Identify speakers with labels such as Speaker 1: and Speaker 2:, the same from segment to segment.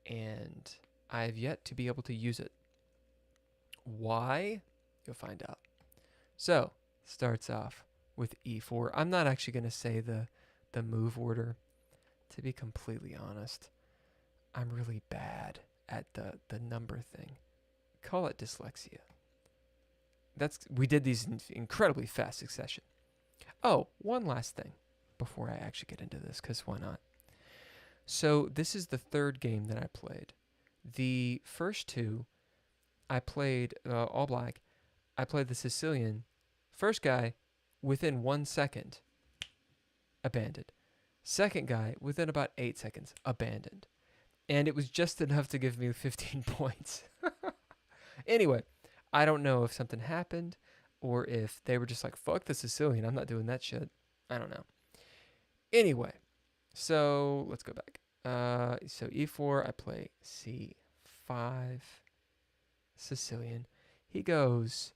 Speaker 1: and I've yet to be able to use it. Why? You'll find out. So, starts off with e4. I'm not actually going to say the move order. To be completely honest, I'm really bad at the number thing. Call it dyslexia. We did these in incredibly fast succession. Oh, one last thing before I actually get into this, because why not? So this is the third game that I played. The first two, I played all black. I played the Sicilian. First guy, within 1 second, abandoned. Second guy, within about 8 seconds, abandoned. And it was just enough to give me 15 points. Anyway, I don't know if something happened or if they were just like, fuck the Sicilian, I'm not doing that shit. I don't know. Anyway, so let's go back. So e4, I play c5, Sicilian. He goes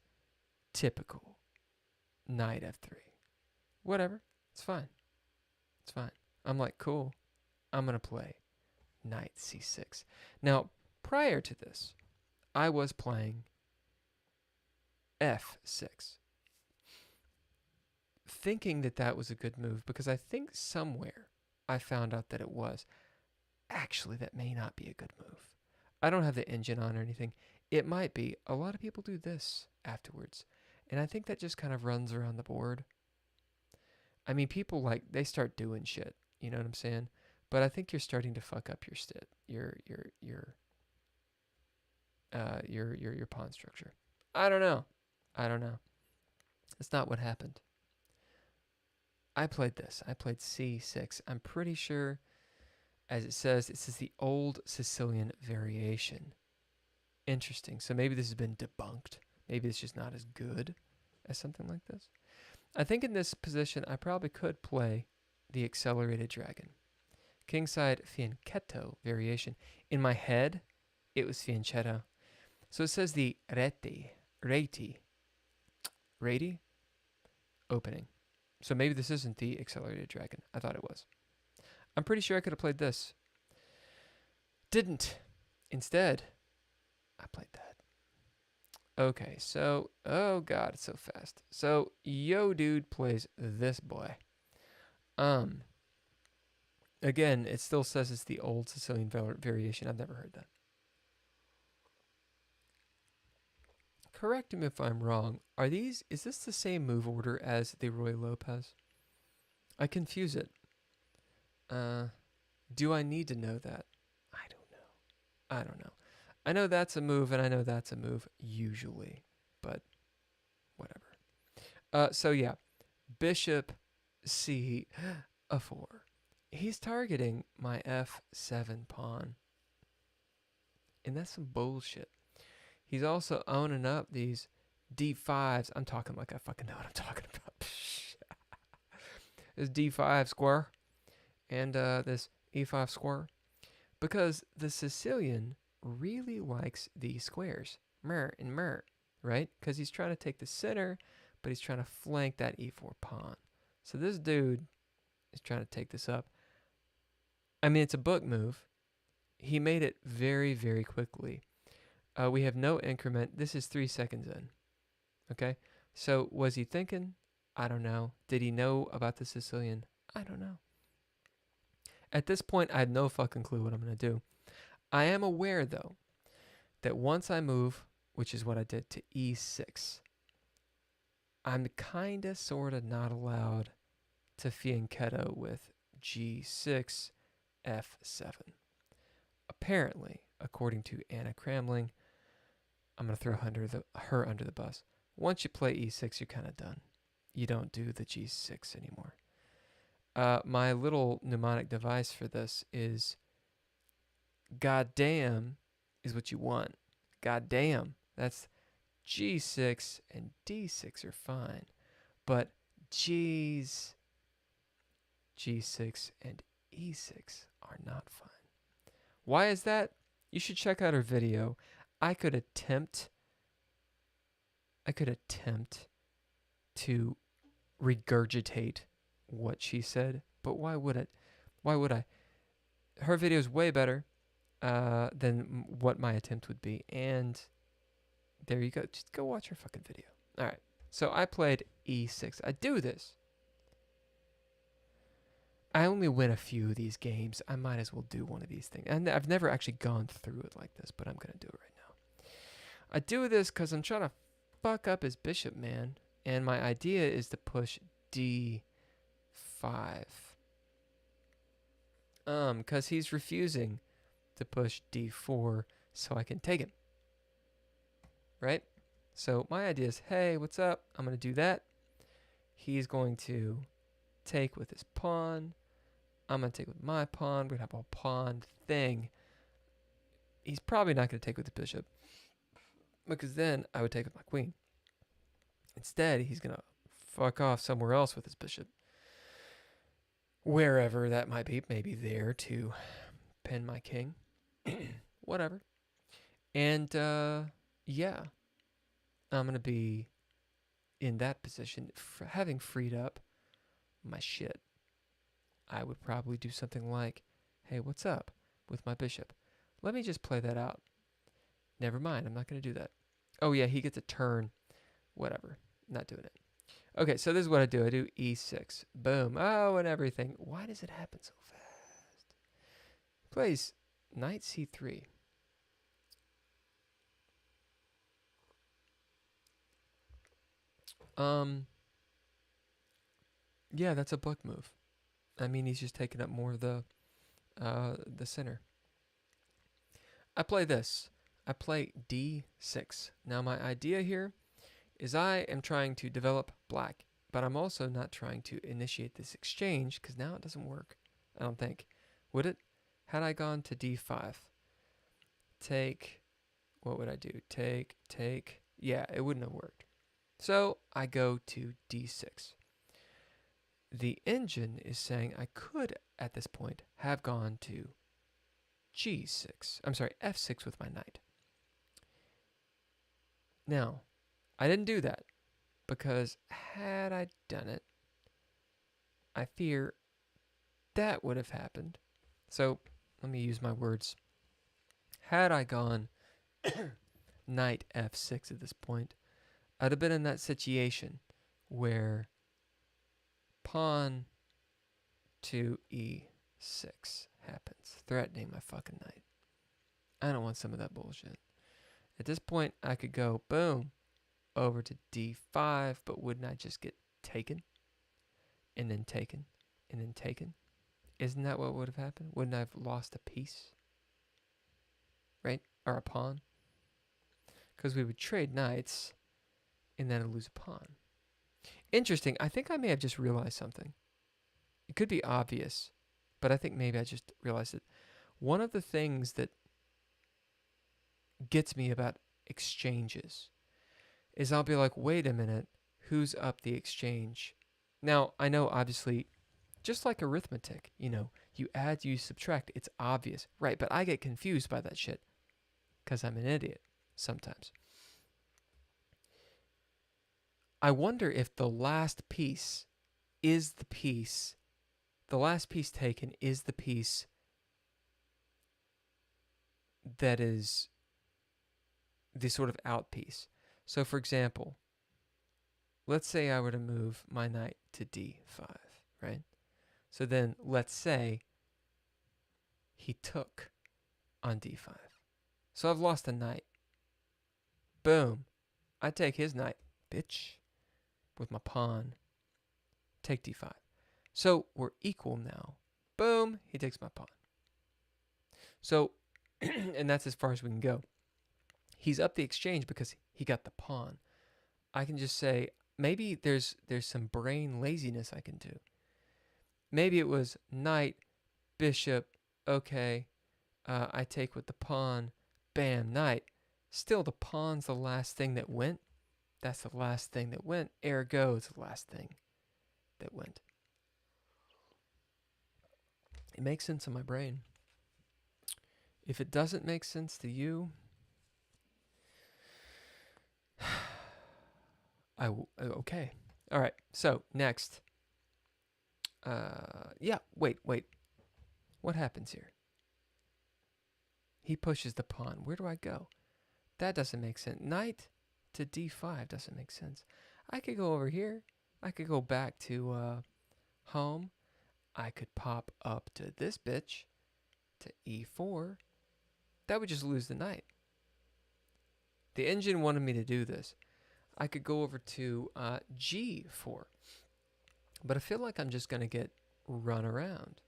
Speaker 1: typical, knight f3. Whatever, it's fine. It's fine. I'm like, cool, I'm going to play knight c6. Now, prior to this, I was playing f6, thinking that that was a good move because I think somewhere I found out that it was. Actually, that may not be a good move. I don't have the engine on or anything. It might be. A lot of people do this afterwards, and I think that just kind of runs around the board. I mean, people they start doing shit. You know what I'm saying? But I think you're starting to fuck up your pawn structure. I don't know. That's not what happened. I played this. I played c6. I'm pretty sure, as it says the old Sicilian variation. Interesting. So maybe this has been debunked. Maybe it's just not as good as something like this. I think in this position, I probably could play the accelerated dragon. Kingside fianchetto variation. In my head, it was fianchetto. So it says the reti opening. So maybe this isn't the accelerated dragon. I thought it was. I'm pretty sure I could have played this. Didn't. Instead, I played that. Okay, so, oh god, it's so fast. So, yo dude plays this boy. Again, it still says it's the old Sicilian variation. I've never heard that. Correct me if I'm wrong. Is this the same move order as the Roy Lopez? I confuse it. Do I need to know that? I don't know. I know that's a move and I know that's a move usually, but whatever. So yeah, bishop c4. He's targeting my f7 pawn. And that's some bullshit. He's also owning up these d5s. I'm talking like I fucking know what I'm talking about. This d5 square and this e5 square. Because the Sicilian really likes these squares. Mer and mer, right? Because he's trying to take the center, but he's trying to flank that e4 pawn. So this dude is trying to take this up. I mean, it's a book move. He made it very, very quickly. We have no increment. This is 3 seconds in. Okay? So was he thinking? I don't know. Did he know about the Sicilian? I don't know. At this point, I had no fucking clue what I'm going to do. I am aware, though, that once I move, which is what I did, to e6, I'm kind of sort of not allowed to fianchetto with g6, f7. Apparently, according to Anna Kramling, I'm going to throw her under the bus. Once you play e6, you're kind of done. You don't do the g6 anymore. My little mnemonic device for this is goddamn is what you want. Goddamn. That's g6 and d6 are fine. But g6 and e6 are not fine. Why is that? You should check out her video. I could attempt to regurgitate what she said, but why would it? Why would I? Her video is way better. than what my attempt would be. And there you go. Just go watch your fucking video. All right. So I played e6. I do this. I only win a few of these games. I might as well do one of these things. And I've never actually gone through it like this, but I'm going to do it right now. I do this because I'm trying to fuck up his bishop, man. And my idea is to push d5. Because he's refusing to push d4 so I can take him. Right? So my idea is, hey, what's up? I'm going to do that. He's going to take with his pawn. I'm going to take with my pawn. We're going to have a pawn thing. He's probably not going to take with the bishop, because then I would take with my queen. Instead, he's going to fuck off somewhere else with his bishop. Wherever that might be. Maybe there to pin my king. Whatever. And, yeah. I'm going to be in that position, having freed up my shit. I would probably do something like, hey, what's up with my bishop? Let me just play that out. Never mind, I'm not going to do that. Oh, yeah, he gets a turn. Whatever. Not doing it. Okay, so this is what I do. I do e6. Boom. Oh, and everything. Why does it happen so fast? Plays knight c3. Yeah, that's a book move. I mean, he's just taking up more of the center. I play this. I play d6. Now, my idea here is I am trying to develop black, but I'm also not trying to initiate this exchange, because now it doesn't work, I don't think. Would it? Had I gone to d5, take, what would I do? Take. Yeah, it wouldn't have worked. So I go to d6. The engine is saying I could, at this point, have gone to g6. I'm sorry, f6 with my knight. Now, I didn't do that, because had I done it, I fear that would have happened. So, let me use my words. Had I gone knight f6 at this point, I'd have been in that situation where pawn to e6 happens, threatening my fucking knight. I don't want some of that bullshit. At this point, I could go, boom, over to d5, but wouldn't I just get taken? And then taken? And then taken? Isn't that what would have happened? Wouldn't I have lost a piece? Right? Or a pawn? Because we would trade knights, and then I'd lose a pawn. Interesting. I think I may have just realized something. It could be obvious, but I think maybe I just realized it. One of the things that gets me about exchanges is I'll be like, wait a minute, who's up the exchange? Now, I know obviously, just like arithmetic, you add, you subtract, it's obvious, right? But I get confused by that shit because I'm an idiot sometimes. I wonder if the last piece is the last piece taken is the piece that is the sort of out piece. So, for example, let's say I were to move my knight to d5, right? So then let's say he took on d5. So I've lost a knight. Boom. I take his knight, bitch, with my pawn. Take d5. So we're equal now. Boom. He takes my pawn. So, and that's as far as we can go. He's up the exchange because he got the pawn. I can just say, maybe there's some brain laziness I can do. Maybe it was knight, bishop, okay, I take with the pawn, bam, knight. Still, the pawn's the last thing that went. That's the last thing that went. Ergo, it's the last thing that went. It makes sense in my brain. If it doesn't make sense to you, okay. All right. So next. Yeah. Wait. What happens here? He pushes the pawn. Where do I go? That doesn't make sense. Knight to d5 doesn't make sense. I could go over here. I could go back to home. I could pop up to this bitch to e4. That would just lose the knight. The engine wanted me to do this. I could go over to g4. But I feel like I'm just going to get run around.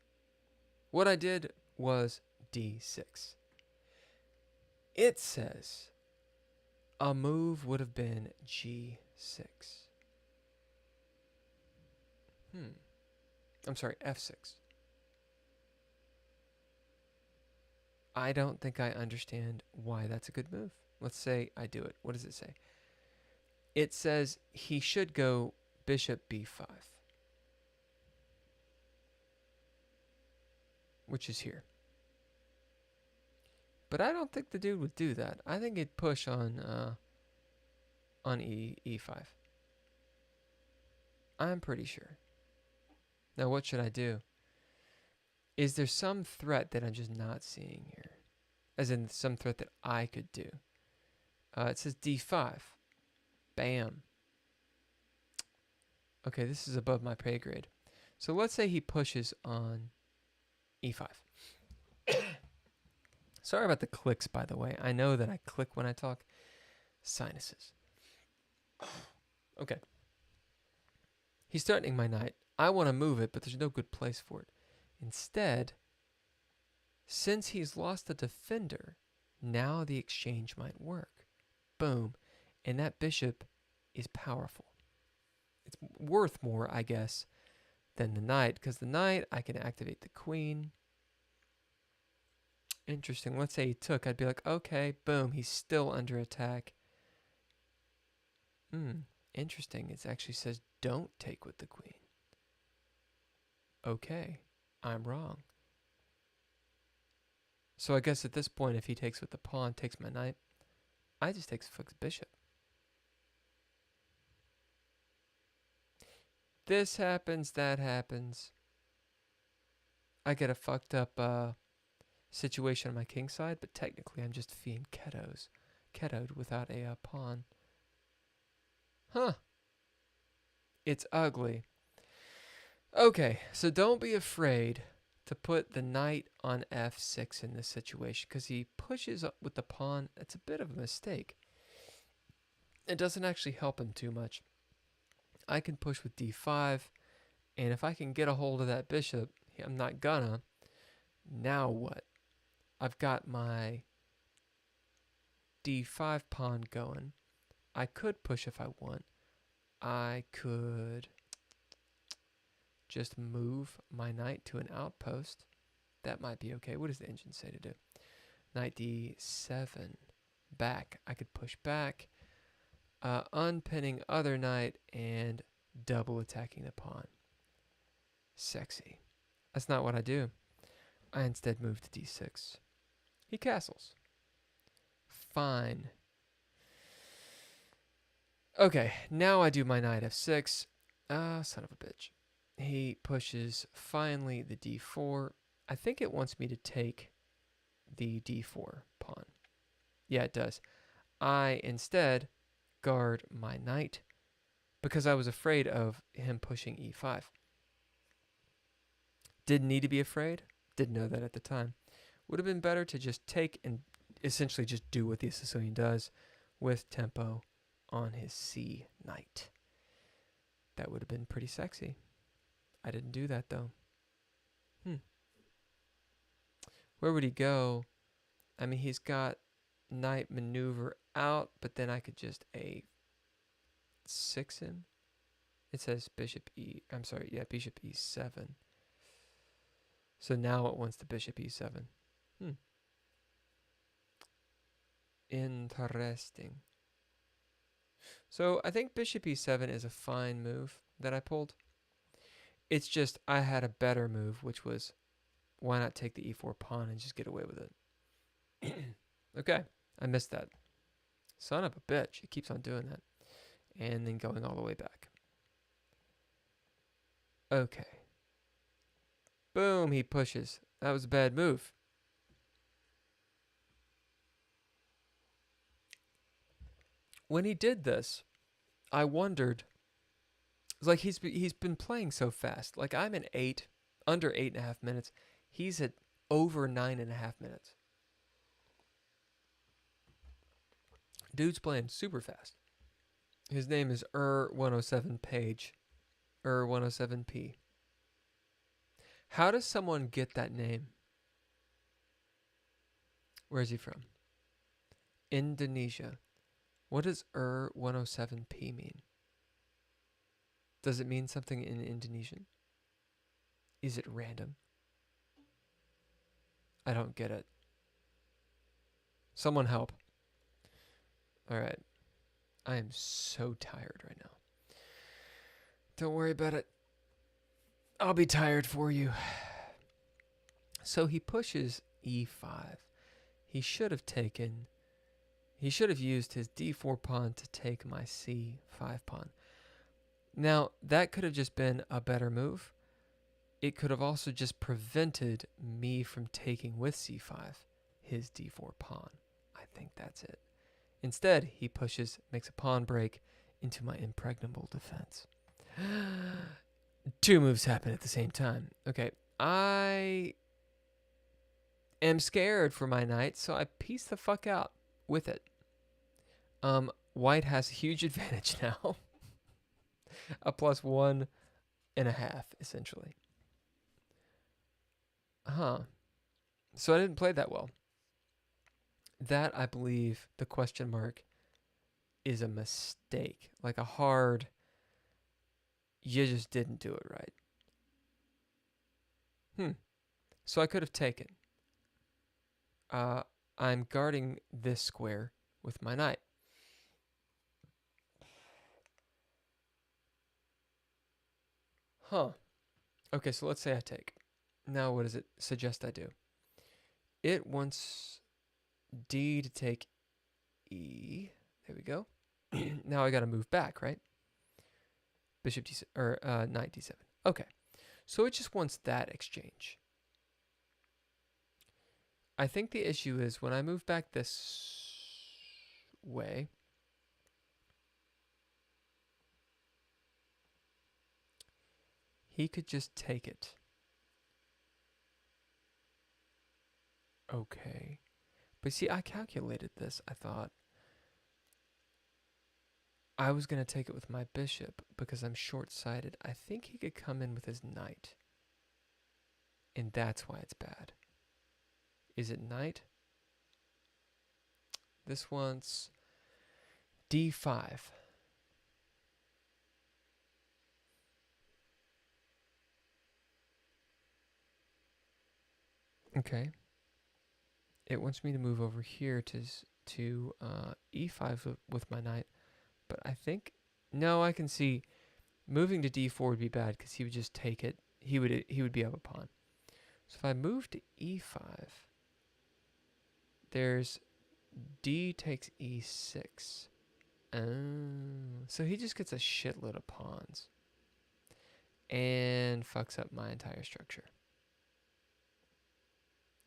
Speaker 1: What I did was d6. It says a move would have been g6. I'm sorry, f6. I don't think I understand why that's a good move. Let's say I do it. What does it say? It says he should go bishop b5, which is here. But I don't think the dude would do that. I think he'd push on e5. I'm pretty sure. Now, what should I do? Is there some threat that I'm just not seeing here? As in some threat that I could do. It says d5. Bam. Okay, this is above my pay grade. So let's say he pushes on e5. Sorry about the clicks, by the way. I know that I click when I talk. Sinuses. Okay. He's threatening my knight. I want to move it, but there's no good place for it. Instead, since he's lost the defender, now the exchange might work. Boom. And that bishop is powerful. It's worth more, I guess, than the knight, because the knight, I can activate the queen. Interesting. Let's say he took. I'd be like, okay, boom, he's still under attack. Interesting. It actually says don't take with the queen. Okay, I'm wrong. So I guess at this point, if he takes with the pawn, takes my knight, I just take the bishop. This happens, that happens. I get a fucked up situation on my king side, but technically I'm just being ketoed without a pawn. Huh. It's ugly. Okay, so don't be afraid to put the knight on f6 in this situation, because he pushes up with the pawn. It's a bit of a mistake. It doesn't actually help him too much. I can push with d5, and if I can get a hold of that bishop, I'm not gonna. Now what? I've got my d5 pawn going. I could push if I want. I could just move my knight to an outpost. That might be okay. What does the engine say to do? Knight d7. Back. I could push back. Unpinning other knight and double attacking the pawn. Sexy. That's not what I do. I instead move to d6. He castles. Fine. Okay, now I do my knight f6. Son of a bitch. He pushes finally the d4. I think it wants me to take the d4 pawn. Yeah, it does. I instead guard my knight because I was afraid of him pushing e5. Didn't need to be afraid. Didn't know that at the time. Would have been better to just take and essentially just do what the Sicilian does with tempo on his c knight. That would have been pretty sexy. I didn't do that though. Where would he go? I mean, he's got knight maneuver out, but then I could just a6 him. It says bishop bishop e7. So now it wants the bishop e7. Interesting. So I think bishop e7 is a fine move that I pulled. It's just I had a better move, which was why not take the e4 pawn and just get away with it. Okay, I missed that. Son of a bitch. It keeps on doing that. And then going all the way back. Okay. Boom, he pushes. That was a bad move. When he did this, I wondered. Like he's been playing so fast. Like I'm in under 8.5 minutes. He's at over 9.5 minutes. Dude's playing super fast. His name is 107 Page, 107p. How does someone get that name? Where is he from? Indonesia. What does 107p mean? Does it mean something in Indonesian? Is it random? I don't get it. Someone help. All right. I am so tired right now. Don't worry about it. I'll be tired for you. So he pushes e5. He should have used his d4 pawn to take my c5 pawn. Now, that could have just been a better move. It could have also just prevented me from taking with c5 his d4 pawn. I think that's it. Instead, he makes a pawn break into my impregnable defense. Two moves happen at the same time. Okay, I am scared for my knight, so I piece the fuck out with it. White has a huge advantage now. A +1.5, essentially. So I didn't play that well. That, I believe, the question mark is a mistake. Like a hard, you just didn't do it right. So I could have taken. I'm guarding this square with my knight. Okay, so let's say I take. Now what does it suggest I do? It wants D to take E. There we go. Now I got to move back, right? Bishop D7, or knight D7. Okay, so it just wants that exchange. I think the issue is when I move back this way, he could just take it. Okay. But see, I calculated this. I thought I was going to take it with my bishop because I'm short-sighted. I think he could come in with his knight. And that's why it's bad. Is it knight? This wants d5. Okay. It wants me to move over here to e5 with my knight. But I think, no, I can see moving to d4 would be bad because he would just take it. He would be up a pawn. So if I move to e5, there's d takes e6. So he just gets a shitload of pawns and fucks up my entire structure.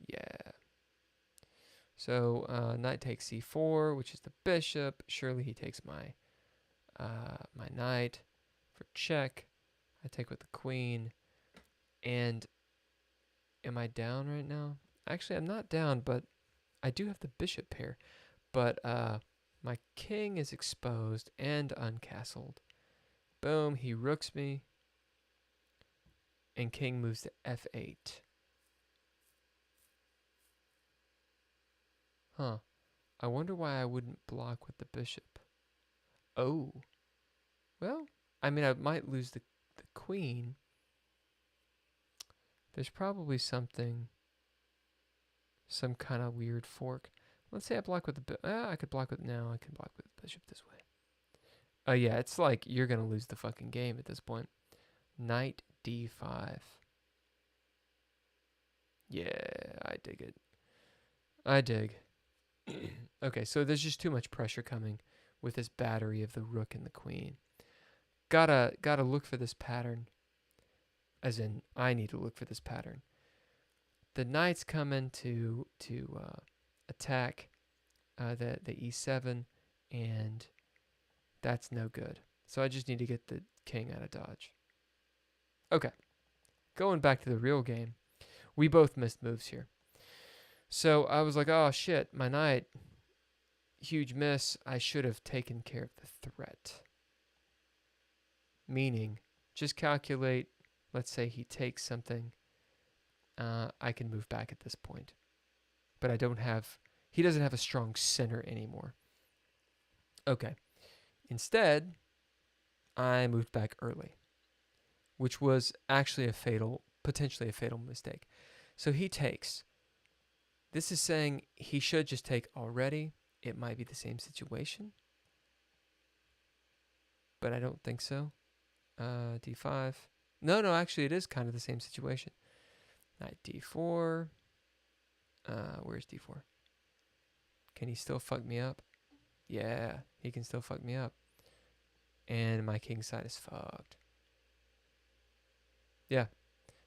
Speaker 1: Yeah. So knight takes c4, which is the bishop. Surely he takes my my knight for check. I take with the queen. And am I down right now? Actually, I'm not down, but I do have the bishop pair. But my king is exposed and uncastled. Boom, he rooks me. And king moves to f8. I wonder why I wouldn't block with the bishop. Oh. Well, I mean, I might lose the queen. There's probably some kind of weird fork. Let's say I block with the I could block with, no, I can block with the bishop this way. Oh yeah, it's like you're going to lose the fucking game at this point. Knight d5. Yeah, I dig it. I dig. Okay, so there's just too much pressure coming with this battery of the rook and the queen. Gotta look for this pattern. As in, I need to look for this pattern. The knight's coming to attack the e7, and That's no good. So I just need to get the king out of dodge. Okay. Going back to the real game. We both missed moves here. So I was like, oh shit, my knight. Huge miss. I should have taken care of the threat. Meaning, just calculate, let's say he takes something. I can move back at this point. But he doesn't have a strong center anymore. Okay. Instead, I moved back early, which was actually potentially a fatal mistake. So he takes. This is saying he should just take already. It might be the same situation, but I don't think so. D5. No, actually it is kind of the same situation. Knight D4. Where's D4? Can he still fuck me up? Yeah, he can still fuck me up. And my king side is fucked. Yeah.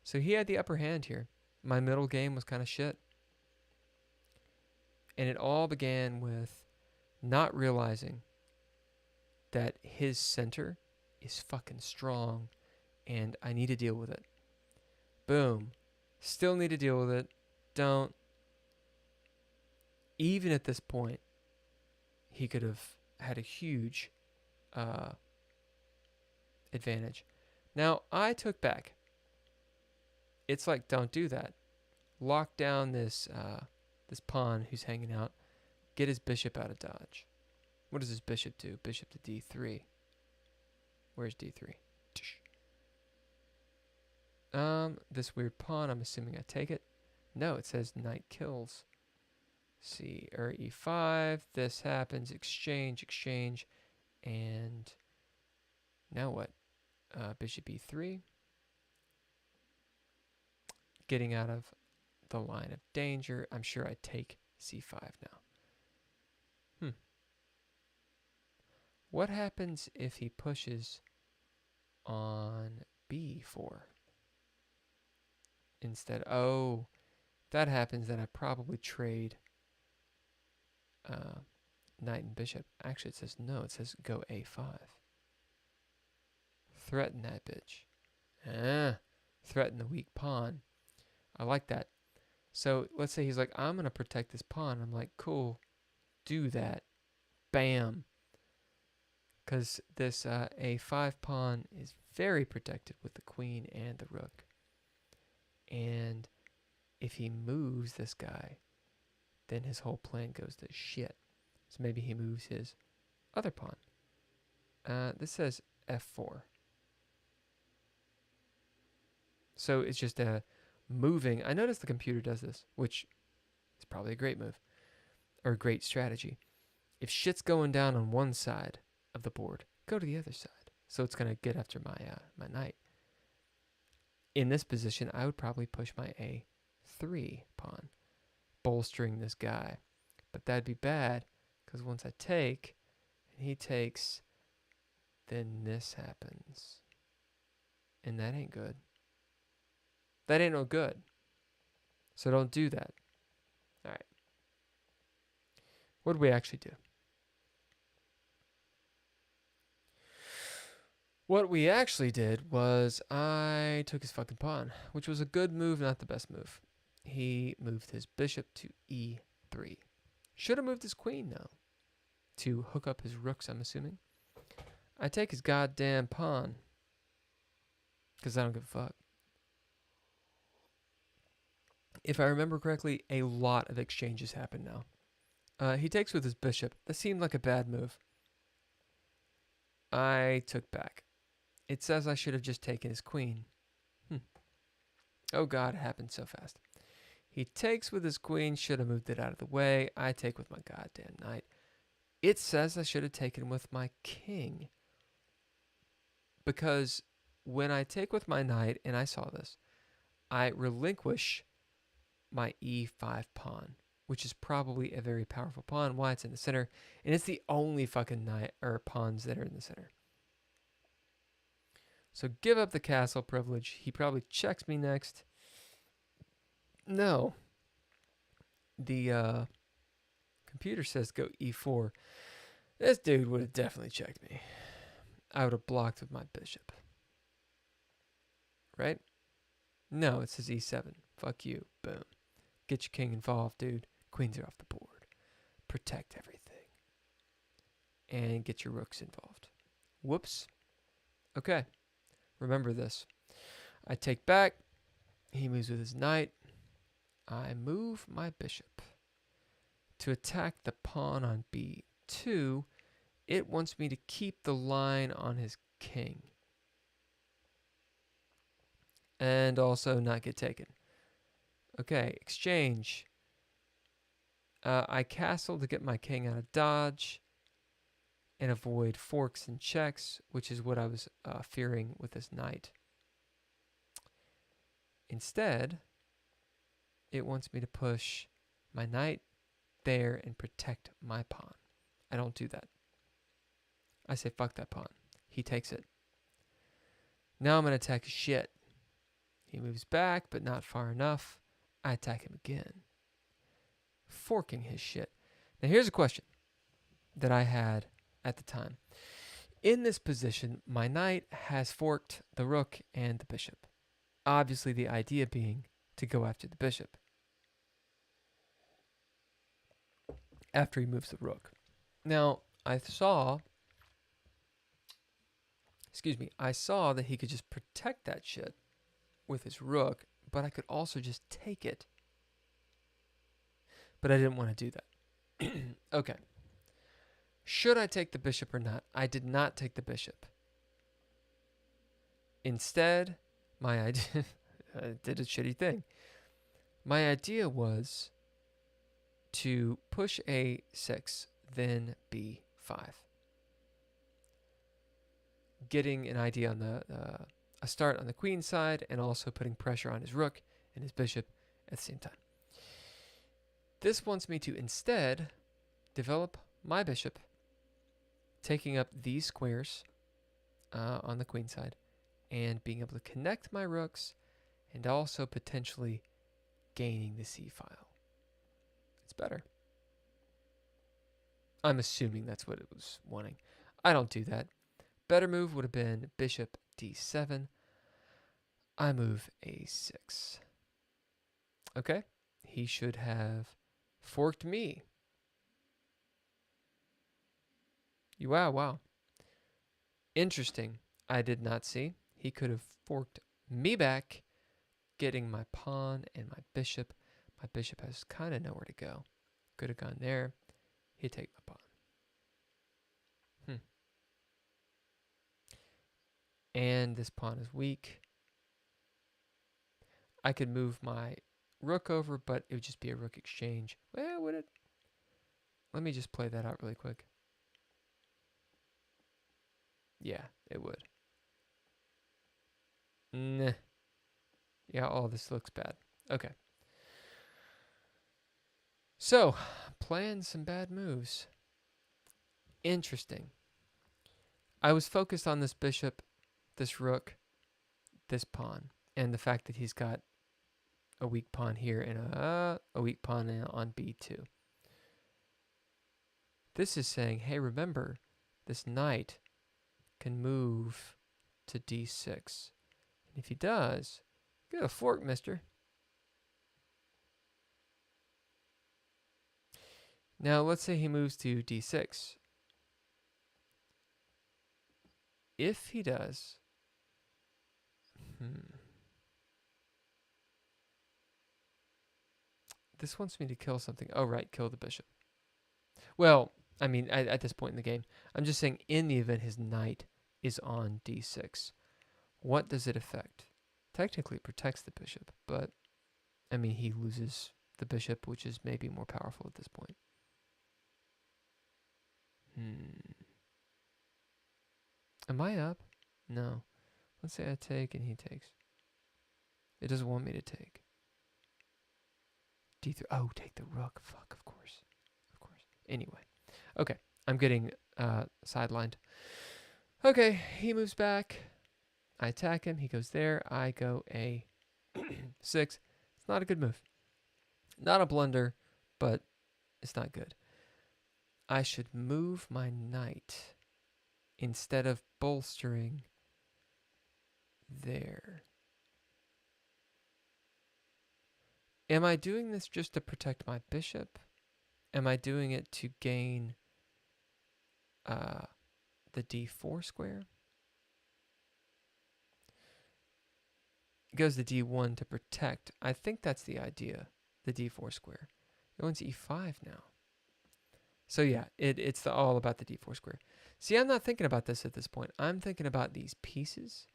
Speaker 1: So he had the upper hand here. My middle game was kind of shit. And it all began with not realizing that his center is fucking strong and I need to deal with it. Boom. Still need to deal with it. Don't. Even at this point, he could have had a huge advantage. Now, I took back. It's like, don't do that. Lock down this pawn who's hanging out. Get his bishop out of dodge. What does his bishop do? Bishop to D3. Where's D3? This weird pawn, I'm assuming I take it. No, it says knight kills. C or E5. This happens. Exchange. And now what? Bishop E3. Getting out of the line of danger. I'm sure I take C5 now. What happens if he pushes on B4 instead? Oh, that happens, then I probably trade knight and bishop. Actually, it says no. It says go A5. Threaten that bitch. Threaten the weak pawn. I like that. So let's say he's like, I'm going to protect this pawn. I'm like, cool. Do that. Bam. Because this A5 pawn is very protected with the queen and the rook. And if he moves this guy, then his whole plan goes to shit. So maybe he moves his other pawn. This says F4. So it's just a moving. I noticed the computer does this, which is probably a great move or a great strategy. If shit's going down on one side of the board, go to the other side. So it's going to get after my knight. In this position, I would probably push my A3 pawn, bolstering this guy. But that'd be bad, because once I take, and he takes, then this happens. And that ain't good. That ain't no good. So don't do that. All right. What did we actually do? What we actually did was I took his fucking pawn, which was a good move, not the best move. He moved his bishop to E3. Should have moved his queen, though, to hook up his rooks, I'm assuming. I take his goddamn pawn, because I don't give a fuck. If I remember correctly, a lot of exchanges happen now. He takes with his bishop. That seemed like a bad move. I took back. It says I should have just taken his queen. Oh god, it happened so fast. He takes with his queen, should have moved it out of the way. I take with my goddamn knight. It says I should have taken with my king. Because when I take with my knight, and I saw this, I relinquish my E5 pawn, which is probably a very powerful pawn. Why? It's in the center, and it's the only fucking knight or pawns that are in the center. So give up the castle privilege. He probably checks me next. No. The computer says go E4. This dude would have definitely checked me. I would have blocked with my bishop. Right? No, it says e7. Fuck you. Boom. Get your king involved, dude. Queens are off the board. Protect everything. And get your rooks involved. Whoops. Okay. Remember this. I take back. He moves with his knight. I move my bishop to attack the pawn on b2. It wants me to keep the line on his king. And also not get taken. Okay, exchange. I castle to get my king out of dodge and avoid forks and checks, which is what I was fearing with this knight. Instead, it wants me to push my knight there and protect my pawn. I don't do that. I say, fuck that pawn. He takes it. Now I'm going to attack his shit. He moves back, but not far enough. I attack him again, forking his shit. Now here's a question that I had at the time. In this position, my knight has forked the rook and the bishop. Obviously, the idea being to go after the bishop after he moves the rook. Now, I saw that he could just protect that shit with his rook, but I could also just take it. But I didn't want to do that. Okay. Should I take the bishop or not? I did not take the bishop. Instead, my idea, I did a shitty thing. My idea was to push a6, then b5. Getting an idea on a start on the queen side, and also putting pressure on his rook and his bishop at the same time. This wants me to instead develop my bishop, taking up these squares on the queen side, and being able to connect my rooks, and also potentially gaining the c file. It's better. I'm assuming that's what it was wanting. I don't do that. Better move would have been bishop d7. I move a6. Okay. He should have forked me. Wow. Interesting. I did not see. He could have forked me back, getting my pawn and my bishop. My bishop has kind of nowhere to go. Could have gone there. He'd take my pawn. And this pawn is weak. I could move my rook over, but it would just be a rook exchange. Well, would it? Let me just play that out really quick. Yeah, it would. Nah. Yeah, all this looks bad. Okay. So, playing some bad moves. Interesting. I was focused on this bishop, this rook, this pawn, and the fact that he's got a weak pawn here and a weak pawn on b2. This is saying, hey, remember, this knight can move to d6. And if he does, you got a fork, mister. Now, let's say he moves to d6. If he does, this wants me to kill something. Oh, right, kill the bishop. Well, I mean, at this point in the game, I'm just saying in the event his knight is on d6, what does it affect? Technically, it protects the bishop, but, I mean, he loses the bishop, which is maybe more powerful at this point. Am I up? No. Let's say I take and he takes. It doesn't want me to take. D3. Oh, take the rook. Fuck, of course. Of course. Anyway. Okay. I'm getting sidelined. Okay. He moves back. I attack him. He goes there. I go a6. It's not a good move. Not a blunder, but it's not good. I should move my knight instead of bolstering there. Am I doing this just to protect my bishop? Am I doing it to gain the d4 square? It goes to d1 to protect. I think that's the idea, the d4 square. It wants e5 now. So yeah, it's all about the d4 square. See, I'm not thinking about this at this point. I'm thinking about these pieces.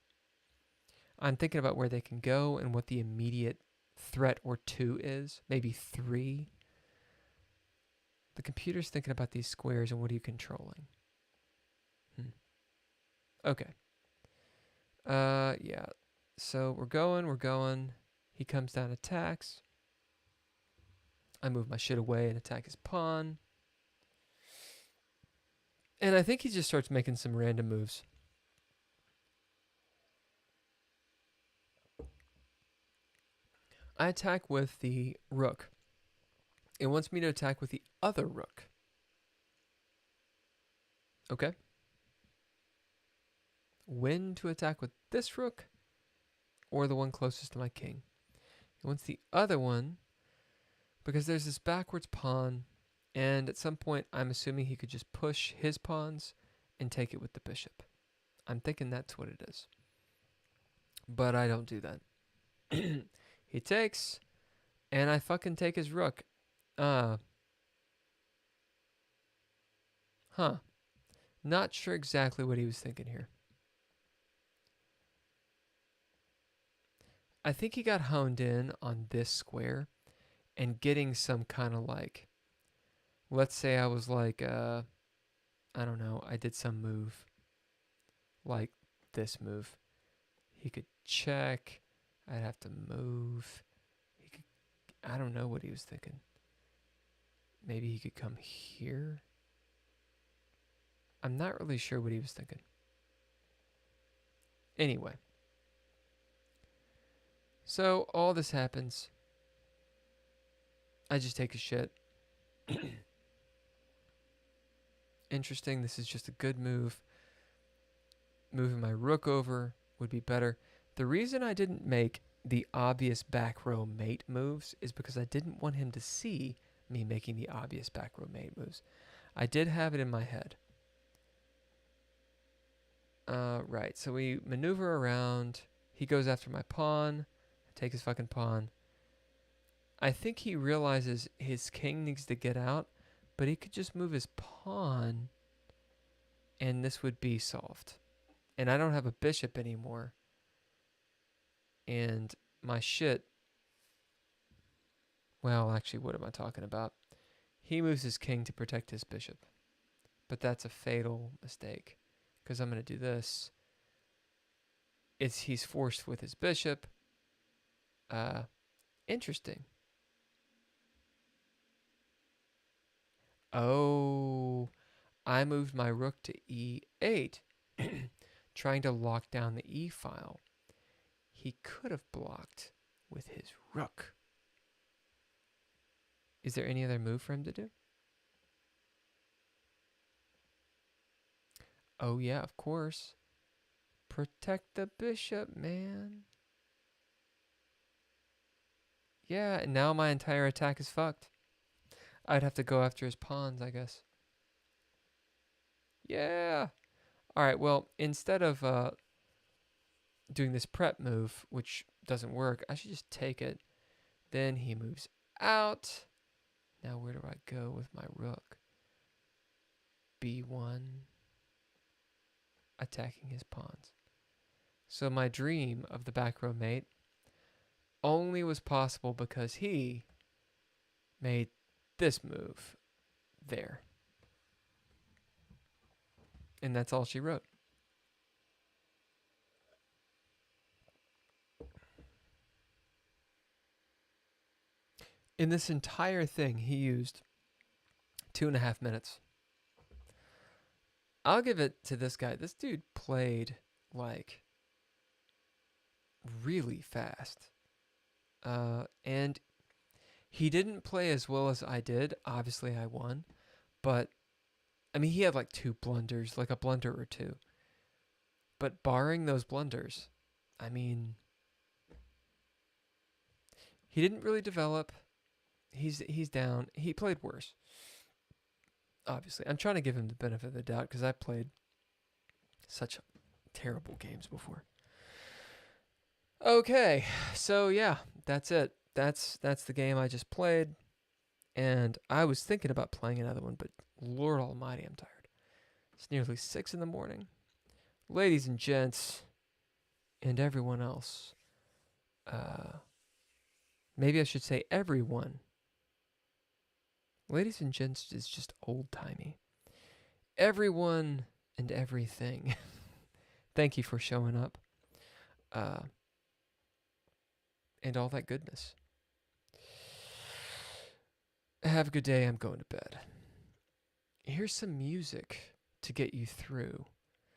Speaker 1: I'm thinking about where they can go and what the immediate threat or two is. Maybe 3. The computer's thinking about these squares and what are you controlling? Okay. Yeah. So we're going. He comes down, attacks. I move my shit away and attack his pawn. And I think he just starts making some random moves. I attack with the rook. It wants me to attack with the other rook. Okay. When to attack with this rook or the one closest to my king. It wants the other one because there's this backwards pawn, and at some point I'm assuming he could just push his pawns and take it with the bishop. I'm thinking that's what it is. But I don't do that. He takes, and I fucking take his rook. Huh. Not sure exactly what he was thinking here. I think he got honed in on this square and getting some kind of like, let's say I was like, I don't know, I did some move, like this move. He could check, I'd have to move. He could, I don't know what he was thinking. Maybe he could come here. I'm not really sure what he was thinking. Anyway. So all this happens. I just take a shit. Interesting. This is just a good move. Moving my rook over would be better. The reason I didn't make the obvious back row mate moves is because I didn't want him to see me making the obvious back row mate moves. I did have it in my head. Right. So we maneuver around. He goes after my pawn. I take his fucking pawn. I think he realizes his king needs to get out, but he could just move his pawn and this would be solved. And I don't have a bishop anymore. And my shit, well, actually, what am I talking about? He moves his king to protect his bishop. But that's a fatal mistake, because I'm going to do this. He's forced with his bishop. Interesting. Oh, I moved my rook to e8, trying to lock down the e file. He could have blocked with his rook. Is there any other move for him to do? Oh yeah, of course. Protect the bishop, man. Yeah, and now my entire attack is fucked. I'd have to go after his pawns, I guess. Yeah. All right, well, instead of doing this prep move, which doesn't work, I should just take it. Then he moves out. Now where do I go with my rook? B1. Attacking his pawns. So my dream of the back row mate only was possible because he made this move there. And that's all she wrote. In this entire thing, he used 2.5 minutes. I'll give it to this guy. This dude played like really fast. And he didn't play as well as I did. Obviously, I won. But I mean, he had like two blunders, like a blunder or two. But barring those blunders, I mean, he didn't really develop. He's down. He played worse. Obviously, I'm trying to give him the benefit of the doubt because I played such terrible games before. Okay, so yeah, that's it. That's the game I just played, and I was thinking about playing another one, but Lord Almighty, I'm tired. It's nearly 6 in the morning. Ladies and gents, and everyone else. Maybe I should say everyone. Ladies and gents is just old timey. Everyone and everything. Thank you for showing up. And all that goodness. Have a good day. I'm going to bed. Here's some music to get you through